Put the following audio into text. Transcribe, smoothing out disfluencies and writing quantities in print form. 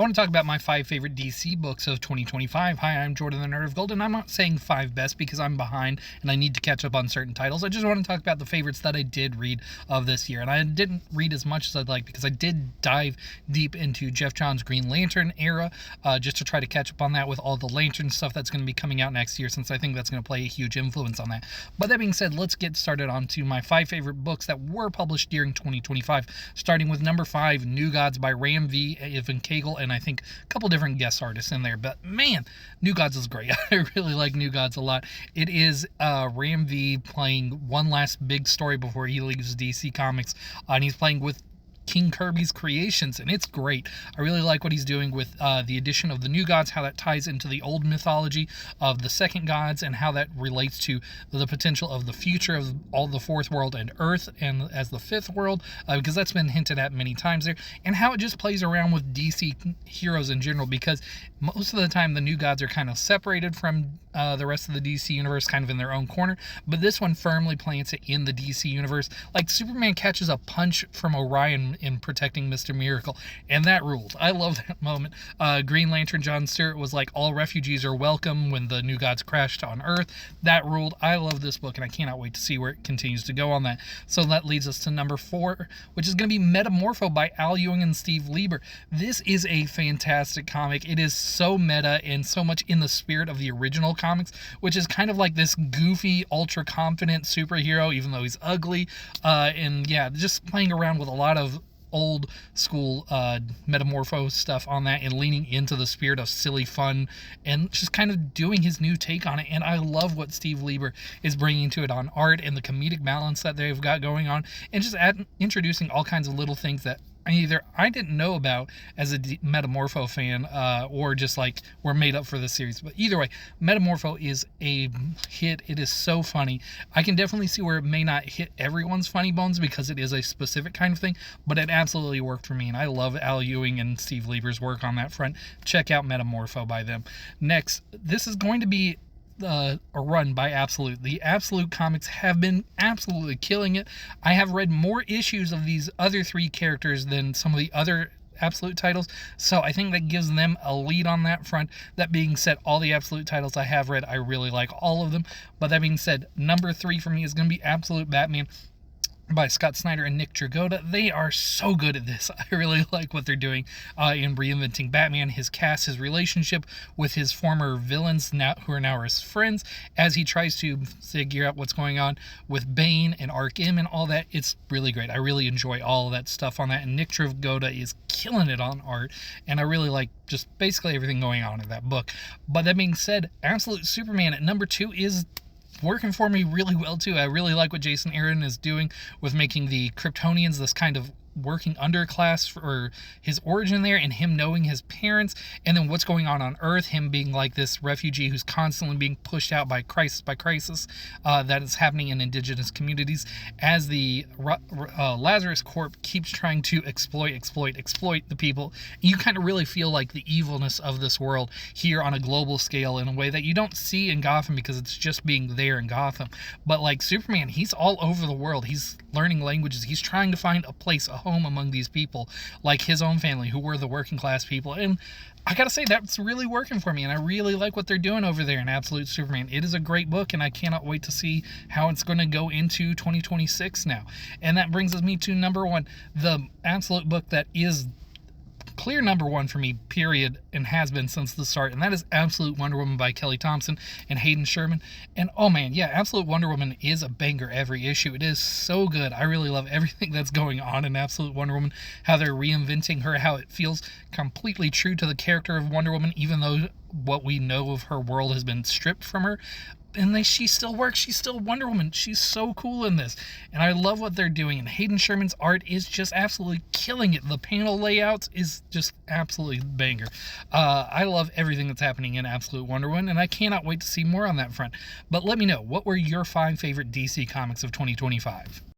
I want to talk about my 5 favorite DC books of 2025. Hi, I'm Jordan the Nerd of Gold, and I'm not saying 5 best because I'm behind and I need to catch up on certain titles. I just want to talk about the favorites that I did read of this year. And I didn't read as much as I'd like because I did dive deep into Geoff Johns' Green Lantern era just to try to catch up on that with all the Lantern stuff that's going to be coming out next year, since I think that's going to play a huge influence on that. But that being said, let's get started on to my 5 favorite books that were published during 2025, starting with number 5, New Gods by Ram V. Evan Kagel, and I think a couple different guest artists in there. But man, New Gods is great. I really like New Gods a lot. It is Ram V playing one last big story before he leaves DC Comics, and he's playing with King Kirby's creations, and it's great. I really like what he's doing with the addition of the New Gods, how that ties into the old mythology of the second gods, and how that relates to the potential of the future of all the fourth world and Earth and as the fifth world, because that's been hinted at many times there, and how it just plays around with DC heroes in general, because most of the time the New Gods are kind of separated from the rest of the DC universe, kind of in their own corner, but this one firmly plants it in the DC universe. Like, Superman catches a punch from Orion in protecting Mr. Miracle, and that ruled. I love that moment. Green Lantern John Stewart was like, all refugees are welcome when the New Gods crashed on Earth. That ruled. I love this book, and I cannot wait to see where it continues to go on that. So that leads us to number 4, which is going to be Metamorpho by Al Ewing and Steve Lieber. This is a fantastic comic. It is so meta and so much in the spirit of the original comics, which is kind of like this goofy, ultra confident superhero, even though he's ugly. And yeah, just playing around with a lot of old school Metamorpho stuff on that, and leaning into the spirit of silly fun and just kind of doing his new take on it. And I love what Steve Lieber is bringing to it on art and the comedic balance that they've got going on, and just introducing all kinds of little things that either I didn't know about as a Metamorpho fan, or just like were made up for the series. But either way, Metamorpho is a hit. It is so funny. I can definitely see where it may not hit everyone's funny bones because it is a specific kind of thing, but it absolutely worked for me, and I love Al Ewing and Steve Lieber's work on that front. Check out Metamorpho by them. Next, this is going to be a run by Absolute. The Absolute comics have been absolutely killing it. I have read more issues of these other 3 characters than some of the other Absolute titles, so I think that gives them a lead on that front. That being said, all the Absolute titles I have read, I really like all of them. But that being said, number 3 for me is going to be Absolute Batman by Scott Snyder and Nick Dragotta. They are so good at this. I really like what they're doing in reinventing Batman, his cast, his relationship with his former villains, who are now his friends, as he tries to figure out what's going on with Bane and Arkham and all that. It's really great. I really enjoy all of that stuff on that, and Nick Dragotta is killing it on art, and I really like just basically everything going on in that book. But that being said, Absolute Superman at number 2 is working for me really well too. I really like what Jason Aaron is doing with making the Kryptonians this kind of working underclass for his origin there, and him knowing his parents, and then what's going on Earth, him being like this refugee who's constantly being pushed out by crisis that is happening in indigenous communities, as the Lazarus Corp keeps trying to exploit the people. You kind of really feel like the evilness of this world here on a global scale in a way that you don't see in Gotham, because it's just being there in Gotham. But like Superman, he's all over the world. He's learning languages. He's trying to find a place, a home among these people, like his own family, who were the working class people. And I gotta say, that's really working for me, and I really like what they're doing over there in Absolute Superman. It is a great book, and I cannot wait to see how it's going to go into 2026 now. And that brings us me to number 1, the Absolute book that is clear number 1 for me, period, and has been since the start, and that is Absolute Wonder Woman by Kelly Thompson and Hayden Sherman. And oh man, yeah, Absolute Wonder Woman is a banger every issue. It is so good. I really love everything that's going on in Absolute Wonder Woman, how they're reinventing her, how it feels completely true to the character of Wonder Woman, even though what we know of her world has been stripped from her. And she still works. She's still Wonder Woman. She's so cool in this. And I love what they're doing. And Hayden Sherman's art is just absolutely killing it. The panel layouts is just absolutely banger. I love everything that's happening in Absolute Wonder Woman, and I cannot wait to see more on that front. But let me know, what were your 5 favorite DC comics of 2025?